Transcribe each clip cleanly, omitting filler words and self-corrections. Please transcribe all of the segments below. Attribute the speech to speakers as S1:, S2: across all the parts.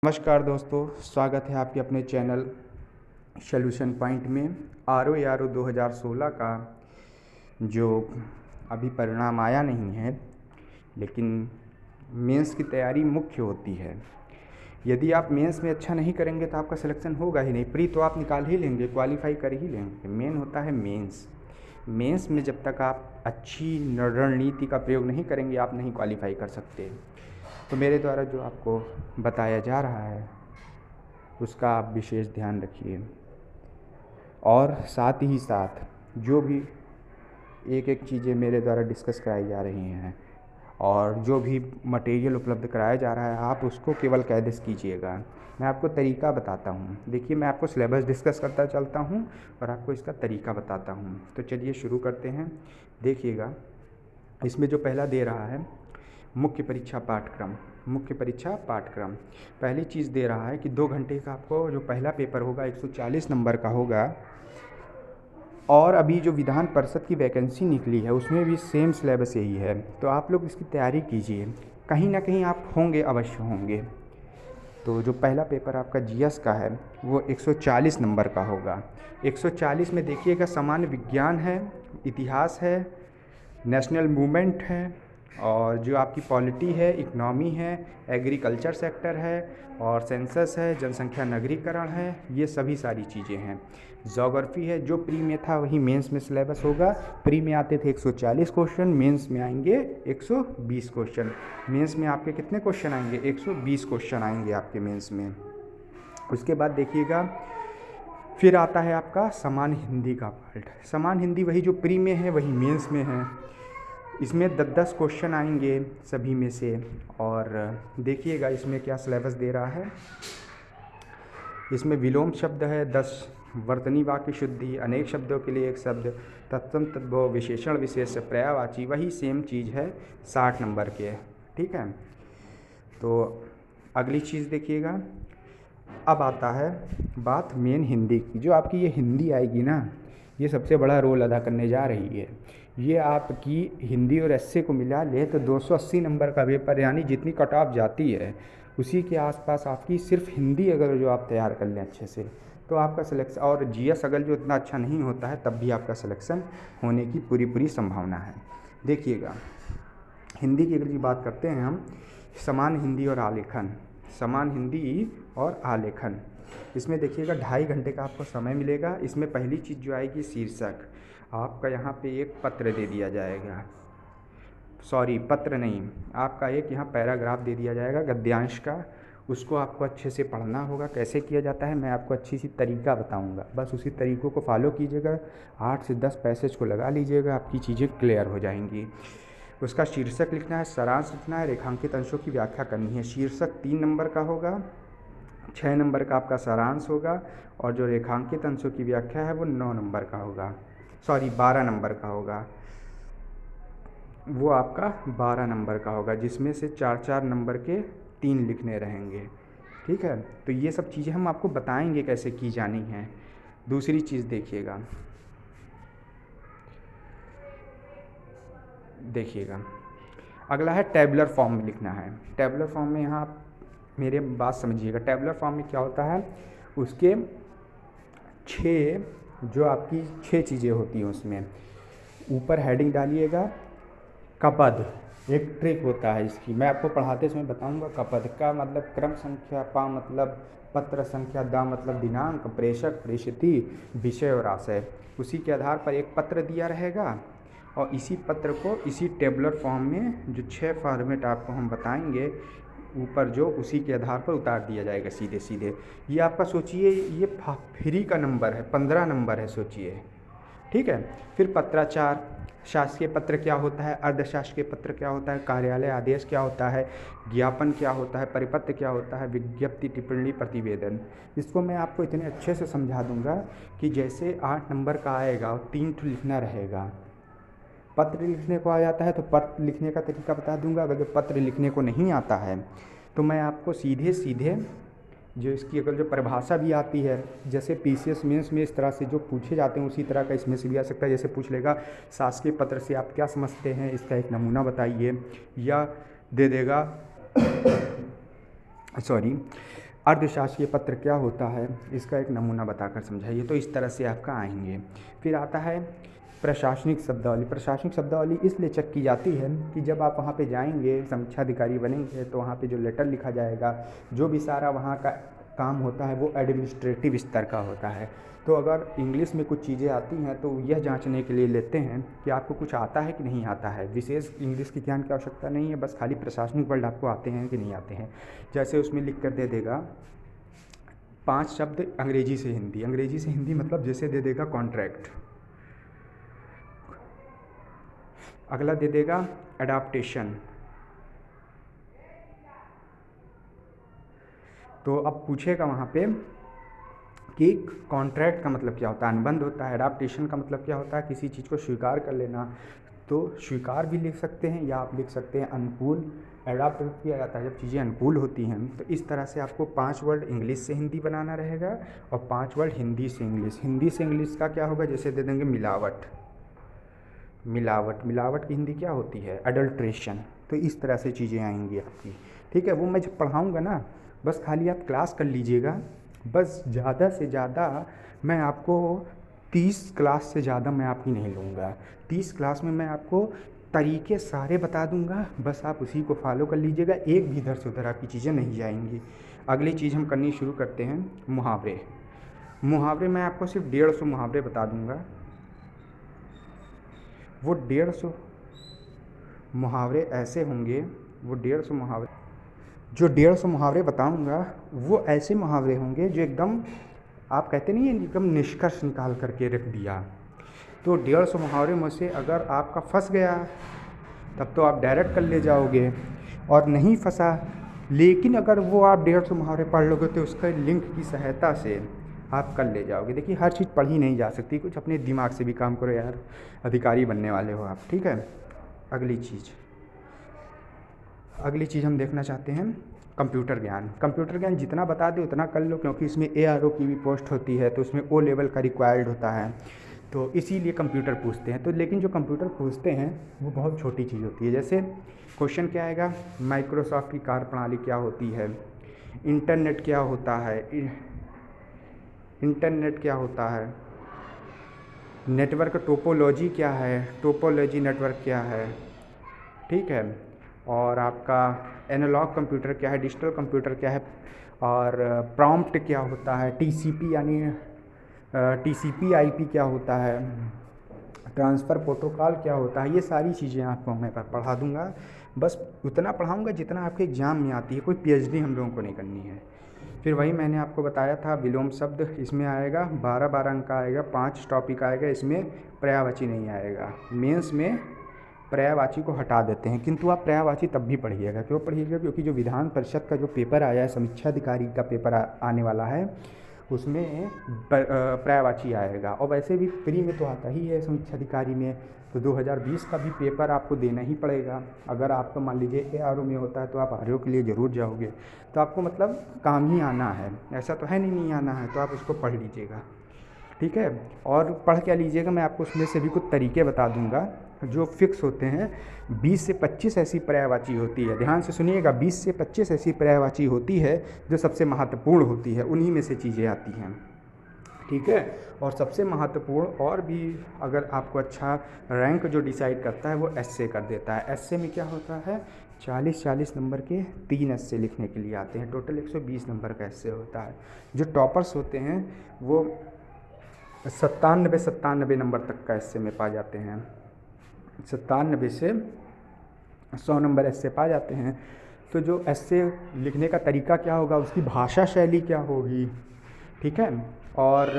S1: नमस्कार दोस्तों, स्वागत है आपके अपने चैनल सॉल्यूशन पॉइंट में। RO 2016 का जो अभी परिणाम आया नहीं है, लेकिन मेंस की तैयारी मुख्य होती है। यदि आप मेंस में अच्छा नहीं करेंगे तो आपका सिलेक्शन होगा ही नहीं। प्री तो आप निकाल ही लेंगे, क्वालिफाई कर ही लेंगे। मेन होता है मेंस। मेंस में जब तक आप अच्छी रणनीति का प्रयोग नहीं करेंगे, आप नहीं क्वालिफाई कर सकते। तो मेरे द्वारा जो आपको बताया जा रहा है उसका आप विशेष ध्यान रखिए, और साथ ही साथ जो भी एक एक चीज़ें मेरे द्वारा डिस्कस कराई जा रही हैं और जो भी मटेरियल उपलब्ध कराया जा रहा है, आप उसको केवल कैदिस कीजिएगा। मैं आपको तरीका बताता हूँ। देखिए, मैं आपको सिलेबस डिस्कस करता चलता हूँ और आपको इसका तरीका बताता हूँ। तो चलिए शुरू करते हैं। देखिएगा, इसमें जो पहला दे रहा है मुख्य परीक्षा पाठ्यक्रम। मुख्य परीक्षा पाठ्यक्रम पहली चीज़ दे रहा है कि 2 घंटे का आपको जो पहला पेपर होगा 140 नंबर का होगा, और अभी जो विधान परिषद की वैकेंसी निकली है उसमें भी सेम सिलेबस यही है। तो आप लोग इसकी तैयारी कीजिए, कहीं ना कहीं आप होंगे, अवश्य होंगे। तो जो पहला पेपर आपका GS का है वो 140 नंबर का होगा। 140 में देखिएगा, सामान्य विज्ञान है, इतिहास है, नेशनल मूवमेंट है, और जो आपकी पॉलिटी है, इकनॉमी है, एग्रीकल्चर सेक्टर है, और सेंसस है, जनसंख्या नगरीकरण है, ये सभी सारी चीज़ें हैं। ज्योग्राफी है, जो प्री में था वही मेंस में सिलेबस होगा। प्री में आते थे 140 क्वेश्चन, मेंस में आएंगे 120 क्वेश्चन। मेंस में आपके कितने क्वेश्चन आएंगे? 120 क्वेश्चन आएंगे आपके मेंस में। उसके बाद देखिएगा, फिर आता है आपका सामान्य हिंदी का पार्ट। सामान्य हिंदी वही जो प्री में है वही मेंस में है। इसमें 10-10 क्वेश्चन आएंगे सभी में से। और देखिएगा इसमें क्या सिलेबस दे रहा है। इसमें विलोम शब्द है 10, वर्तनी वाक्य शुद्धि, अनेक शब्दों के लिए एक शब्द, तत्सम तद्भव, विशेषण विशेष, पर्यायवाची, वही सेम चीज़ है 60 नंबर के। ठीक है, तो अगली चीज़ देखिएगा। अब आता है बात मेन हिंदी की। जो आपकी ये हिंदी आएगी ना, ये सबसे बड़ा रोल अदा करने जा रही है। ये आपकी हिंदी और एस्से को मिला ले तो 280 नंबर का पेपर, यानी जितनी कट ऑफ जाती है उसी के आसपास आपकी सिर्फ हिंदी अगर जो आप तैयार कर लें अच्छे से, तो आपका सिलेक्शन, और GS अगर जो इतना अच्छा नहीं होता है तब भी आपका सिलेक्शन होने की पूरी संभावना है। देखिएगा, हिंदी की अगर बात करते हैं हम, समान हिंदी और आलेखन। समान हिंदी और आलेखन, इसमें देखिएगा 2.5 घंटे का आपको समय मिलेगा। इसमें पहली चीज़ जो आएगी शीर्षक। आपका यहाँ पे एक पत्र दे दिया जाएगा, सॉरी पत्र नहीं, आपका एक यहाँ पैराग्राफ दे दिया जाएगा गद्यांश का। उसको आपको अच्छे से पढ़ना होगा। कैसे किया जाता है मैं आपको अच्छी सी तरीका बताऊंगा, बस उसी तरीक़ों को फॉलो कीजिएगा। 8 से 10 पैसेज को लगा लीजिएगा, आपकी चीज़ें क्लियर हो जाएंगी। उसका शीर्षक लिखना है, सारांश लिखना है, रेखांकित अंशों की व्याख्या करनी है। शीर्षक 3 नंबर का होगा, 6 नंबर का आपका सारांश होगा, और जो रेखांकित अंशों की व्याख्या है वो 9 नंबर का होगा, सॉरी 12 नंबर का होगा। वो आपका 12 नंबर का होगा, जिसमें से 4-4 नंबर के 3 लिखने रहेंगे। ठीक है, तो ये सब चीज़ें हम आपको बताएंगे कैसे की जानी है। दूसरी चीज़ देखिएगा, अगला है टेबुलर फॉर्म में लिखना है। टेबुलर फॉर्म में यहाँ आप मेरे बात समझिएगा। टेबुलर फॉर्म में क्या होता है, उसके 6 जो आपकी 6 चीज़ें होती हैं, उसमें ऊपर हेडिंग डालिएगा। कपद एक ट्रिक होता है इसकी, मैं आपको पढ़ाते समय बताऊंगा। कपद का मतलब क्रम संख्या, पा मतलब पत्र संख्या, दा मतलब दिनांक, प्रेषक, प्रेषिती, विषय और आशय। उसी के आधार पर एक पत्र दिया रहेगा, और इसी पत्र को इसी टेबुलर फॉर्म में जो 6 फॉर्मेट आपको हम बताएंगे ऊपर, जो उसी के आधार पर उतार दिया जाएगा सीधे सीधे। ये आपका सोचिए, ये फ्री का नंबर है, 15 नंबर है, सोचिए। ठीक है, फिर पत्राचार, शासकीय पत्र क्या होता है, अर्धशासकीय पत्र क्या होता है, कार्यालय आदेश क्या होता है, ज्ञापन क्या होता है, परिपत्र क्या होता है, विज्ञप्ति, टिप्पणी, प्रतिवेदन। इसको मैं आपको इतने अच्छे से समझा दूंगा कि जैसे 8 नंबर का आएगा और 3 ठो लिखना रहेगा। पत्र लिखने को आ जाता है तो पत्र लिखने का तरीका बता दूंगा। अगर जो पत्र लिखने को नहीं आता है तो मैं आपको सीधे सीधे जो इसकी अगर जो परिभाषा भी आती है, जैसे PCS मेंस में इस तरह से जो पूछे जाते हैं उसी तरह का इसमें से भी आ सकता है। जैसे पूछ लेगा शासकीय पत्र से आप क्या समझते हैं, इसका एक नमूना बताइए, या दे देगा सॉरी अर्धशासकीय पत्र क्या होता है, इसका एक नमूना बताकर समझाइए। तो इस तरह से आपका आएंगे। फिर आता है प्रशासनिक शब्दावली। प्रशासनिक शब्दावली इसलिए चेक की जाती है कि जब आप वहाँ पे जाएंगे, समीक्षाधिकारी बनेंगे, तो वहाँ पे जो लेटर लिखा जाएगा, जो भी सारा वहाँ का काम होता है वो एडमिनिस्ट्रेटिव स्तर का होता है। तो अगर इंग्लिश में कुछ चीज़ें आती हैं तो यह जांचने के लिए लेते हैं कि आपको कुछ आता है कि नहीं आता है। विशेष इंग्लिश की ज्ञान की आवश्यकता नहीं है, बस खाली प्रशासनिक वर्ड आपको आते हैं कि नहीं आते हैं। जैसे उसमें लिख कर दे देगा 5 शब्द अंग्रेजी से हिंदी। अंग्रेजी से हिंदी मतलब जैसे दे देगा कॉन्ट्रैक्ट, अगला दे देगा एडाप्टेशन। तो अब पूछेगा वहाँ पे कि कॉन्ट्रैक्ट का मतलब क्या होता है, अनुबंध होता है। एडाप्टेशन का मतलब क्या होता है, किसी चीज़ को स्वीकार कर लेना। तो स्वीकार भी लिख सकते हैं या आप लिख सकते हैं अनुकूल। एडाप्ट किया जाता है जब चीज़ें अनुकूल होती हैं। तो इस तरह से आपको 5 वर्ड इंग्लिश से हिंदी बनाना रहेगा और 5 वर्ड हिंदी से इंग्लिश। हिंदी से इंग्लिश का क्या होगा, जैसे दे देंगे मिलावट। मिलावट, मिलावट की हिंदी क्या होती है, अडल्ट्रेशन। तो इस तरह से चीज़ें आएंगी आपकी। ठीक है, वो मैं जब पढ़ाऊँगा ना, बस खाली आप क्लास कर लीजिएगा। बस ज़्यादा से ज़्यादा मैं आपको 30 क्लास से ज़्यादा मैं आपकी नहीं लूँगा। 30 क्लास में मैं आपको तरीके सारे बता दूँगा, बस आप उसी को फॉलो कर लीजिएगा। एक भी इधर से उधर आपकी चीज़ें नहीं जाएंगी। अगली चीज़ हम करनी शुरू करते हैं, मुहावरे। मुहावरे मैं आपको सिर्फ 150 मुहावरे बता दूँगा। वो 150 मुहावरे ऐसे होंगे, वो 150 मुहावरे, जो 150 मुहावरे बताऊंगा वो ऐसे मुहावरे होंगे जो एकदम, आप कहते नहीं है एकदम निष्कर्ष निकाल करके रख दिया। तो 150 मुहावरे में से अगर आपका फंस गया तब तो आप डायरेक्ट कर ले जाओगे, और नहीं फंसा लेकिन अगर वो आप 150 मुहावरे पढ़ लोगे तो उसका लिंक की सहायता से आप कर ले जाओगे। देखिए हर चीज़ पढ़ी नहीं जा सकती, कुछ अपने दिमाग से भी काम करो यार, अधिकारी बनने वाले हो आप। ठीक है, अगली चीज़ हम देखना चाहते हैं कंप्यूटर ज्ञान। कंप्यूटर ज्ञान जितना बता दे उतना कर लो, क्योंकि इसमें ARO की भी पोस्ट होती है, तो उसमें O लेवल का रिक्वायर्ड होता है, तो इसीलिए कंप्यूटर पूछते हैं। तो लेकिन जो कंप्यूटर पूछते हैं वो बहुत छोटी चीज़ होती है। जैसे क्वेश्चन क्या आएगा, माइक्रोसॉफ्ट की कार्यप्रणाली क्या होती है, इंटरनेट क्या होता है, इंटरनेट क्या होता है, नेटवर्क टोपोलॉजी क्या है, टोपोलॉजी नेटवर्क क्या है। ठीक है, और आपका एनालॉग कंप्यूटर क्या है, डिजिटल कंप्यूटर क्या है, और प्रॉम्प्ट क्या होता है, TCP यानी TCP IP क्या होता है, ट्रांसफ़र प्रोटोकॉल क्या होता है। ये सारी चीज़ें आपको मैं पढ़ा दूंगा। बस उतना पढ़ाऊंगा जितना आपके एग्ज़ाम में आती है, कोई PhD हम लोगों को नहीं करनी है। फिर वही मैंने आपको बताया था विलोम शब्द, इसमें आएगा 12 अंक का आएगा, 5 टॉपिक आएगा, इसमें पर्यायवाची नहीं आएगा। मेंस में पर्यायवाची को हटा देते हैं, किंतु आप पर्यायवाची तब भी पढ़िएगा। क्यों पढ़िएगा, क्योंकि जो विधान परिषद का जो पेपर आया है, समीक्षा अधिकारी का पेपर आने वाला है, उसमें पर्यायवाची आएगा। और वैसे भी प्री में तो आता ही है समीक्षा अधिकारी में, तो 2020 का भी पेपर आपको देना ही पड़ेगा। अगर आपको मान लीजिए ARO में होता है तो आप RO के लिए ज़रूर जाओगे, तो आपको मतलब काम ही आना है, ऐसा तो है नहीं आना है, तो आप उसको पढ़ लीजिएगा। ठीक है, और पढ़ क्या लीजिएगा, मैं आपको उसमें से भी कुछ तरीके बता दूंगा जो फिक्स होते हैं। 20 से 25 ऐसी पर्यायवाची होती है, ध्यान से सुनिएगा, 20 से 25 ऐसी पर्यायवाची होती है जो सबसे महत्वपूर्ण होती है, उन्हीं में से चीज़ें आती हैं। ठीक है, और सबसे महत्वपूर्ण और भी अगर आपको अच्छा रैंक जो डिसाइड करता है वो एस्से कर देता है। एस्से में क्या होता है, 40-40 नंबर के 3 एस्से लिखने के लिए आते हैं, टोटल 120 नंबर का एस्से होता है। जो टॉपर्स होते हैं वो 97 नंबर तक का एस्से में पा जाते हैं, 97 से 100 नंबर एस्से पा जाते हैं। तो जो एस्से लिखने का तरीका क्या होगा, उसकी भाषा शैली क्या होगी, ठीक है, और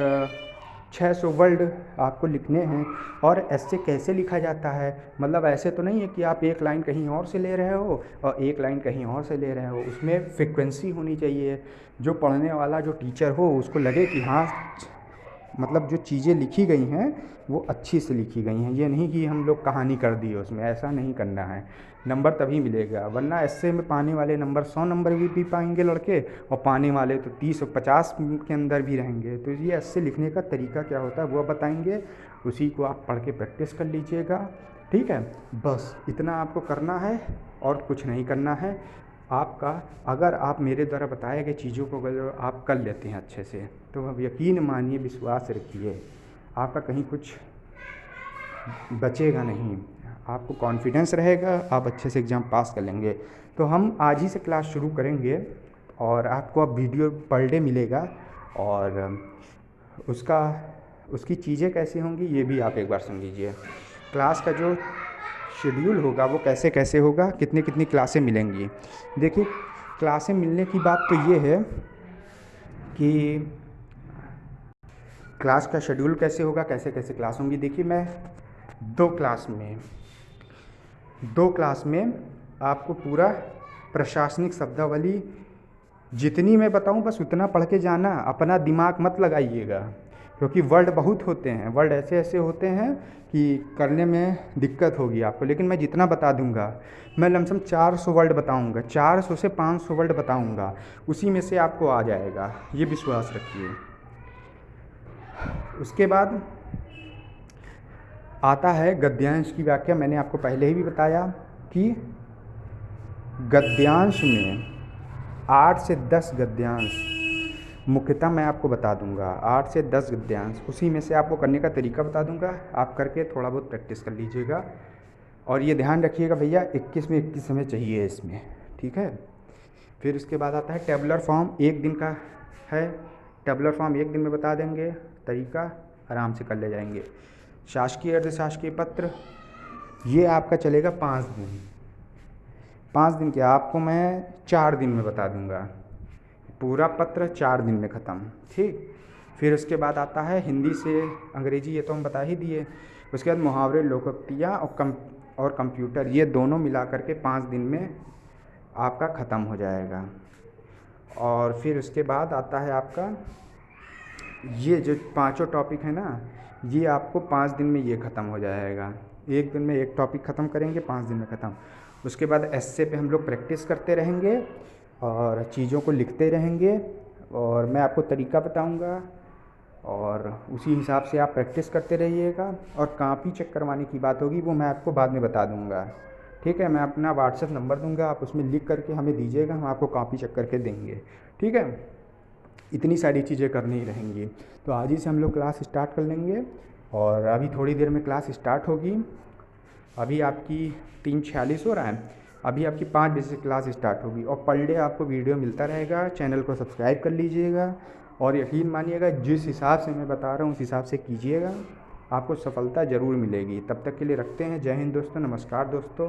S1: 600 वर्ड आपको लिखने हैं। और एस्से कैसे लिखा जाता है, मतलब ऐसे तो नहीं है कि आप एक लाइन कहीं और से ले रहे हो और एक लाइन कहीं और से ले रहे हो, उसमें फ्रिक्वेंसी होनी चाहिए। जो पढ़ने वाला जो टीचर हो उसको लगे कि हाँ मतलब जो चीज़ें लिखी गई हैं वो अच्छी से लिखी गई हैं, ये नहीं कि हम लोग कहानी कर दी है उसमें, ऐसा नहीं करना है। नंबर तभी मिलेगा, वरना एस्से में पाने वाले नंबर 100 नंबर भी पाएंगे लड़के, और पाने वाले तो 30 और 50 के अंदर भी रहेंगे। तो ये एस्से लिखने का तरीका क्या होता है वो बताएंगे, उसी को आप पढ़ के प्रैक्टिस कर लीजिएगा। ठीक है, बस इतना आपको करना है और कुछ नहीं करना है। आपका, अगर आप मेरे द्वारा बताए गए चीज़ों को अगर आप कर लेते हैं अच्छे से, तो अब यकीन मानिए, विश्वास रखिए, आपका कहीं कुछ बचेगा नहीं। आपको कॉन्फिडेंस रहेगा, आप अच्छे से एग्ज़ाम पास कर लेंगे। तो हम आज ही से क्लास शुरू करेंगे और आपको अब वीडियो पर डे मिलेगा, और उसकी चीज़ें कैसी होंगी ये भी आप एक बार सुन लीजिए। क्लास का जो शेड्यूल होगा वो कैसे कैसे होगा, कितनी कितनी क्लासें मिलेंगी। देखिए, क्लासें मिलने की बात तो ये है कि क्लास का शेड्यूल कैसे होगा, कैसे कैसे क्लास होंगी। देखिए, मैं दो क्लास में आपको पूरा प्रशासनिक शब्दावली जितनी मैं बताऊं बस उतना पढ़ के जाना, अपना दिमाग मत लगाइएगा, क्योंकि वर्ड बहुत होते हैं, वर्ड ऐसे ऐसे होते हैं कि करने में दिक्कत होगी आपको। लेकिन मैं जितना बता दूंगा, मैं लमसम 400 वर्ड बताऊंगा, 400 से 500 वर्ड बताऊंगा, उसी में से आपको आ जाएगा, ये विश्वास रखिए। उसके बाद आता है गद्यांश की व्याख्या। मैंने आपको पहले ही भी बताया कि गद्यांश में 8 से 10 गद्यांश मुख्यतः मैं आपको बता दूंगा, 8 से 10 गद्यांश, उसी में से आपको करने का तरीका बता दूंगा, आप करके थोड़ा बहुत प्रैक्टिस कर लीजिएगा। और ये ध्यान रखिएगा भैया, 21 में 21 समय चाहिए इसमें, ठीक है। फिर उसके बाद आता है टेबुलर फॉर्म, 1 दिन का है। टेबुलर फॉर्म 1 दिन में बता देंगे, तरीका आराम से कर ले जाएंगे। शासकीय अर्धशासकीय पत्र, ये आपका चलेगा 5 दिन। 5 दिन के आपको मैं 4 दिन में बता दूंगा, पूरा पत्र 4 दिन में ख़त्म, ठीक। फिर उसके बाद आता है हिंदी से अंग्रेजी, ये तो हम बता ही दिए। उसके बाद मुहावरे, लोकोक्तियाँ और कंप्यूटर, ये दोनों मिला करके 5 दिन में आपका ख़त्म हो जाएगा। और फिर उसके बाद आता है आपका ये जो 5 टॉपिक है ना, ये आपको 5 दिन में ये ख़त्म हो जाएगा। 1 दिन में 1 टॉपिक ख़त्म करेंगे, 5 दिन में ख़त्म। उसके बाद एस्से पे हम लोग प्रैक्टिस करते रहेंगे और चीज़ों को लिखते रहेंगे, और मैं आपको तरीका बताऊंगा, और उसी हिसाब से आप प्रैक्टिस करते रहिएगा। और कॉपी चेक करवाने की बात होगी, वो मैं आपको बाद में बता दूंगा, ठीक है। मैं अपना व्हाट्सएप नंबर दूंगा, आप उसमें लिख करके हमें दीजिएगा, हम आपको कॉपी चेक करके देंगे, ठीक है। इतनी सारी चीज़ें करनी ही रहेंगी। तो आज ही से हम लोग क्लास स्टार्ट कर लेंगे, और अभी थोड़ी देर में क्लास स्टार्ट होगी। अभी आपकी 3:46 हो रहा है, अभी आपकी 5 बजे से क्लास स्टार्ट होगी, और पर डे आपको वीडियो मिलता रहेगा। चैनल को सब्सक्राइब कर लीजिएगा, और यकीन मानिएगा जिस हिसाब से मैं बता रहा हूँ उस हिसाब से कीजिएगा, आपको सफलता ज़रूर मिलेगी। तब तक के लिए रखते हैं। जय हिंद दोस्तों, नमस्कार दोस्तों।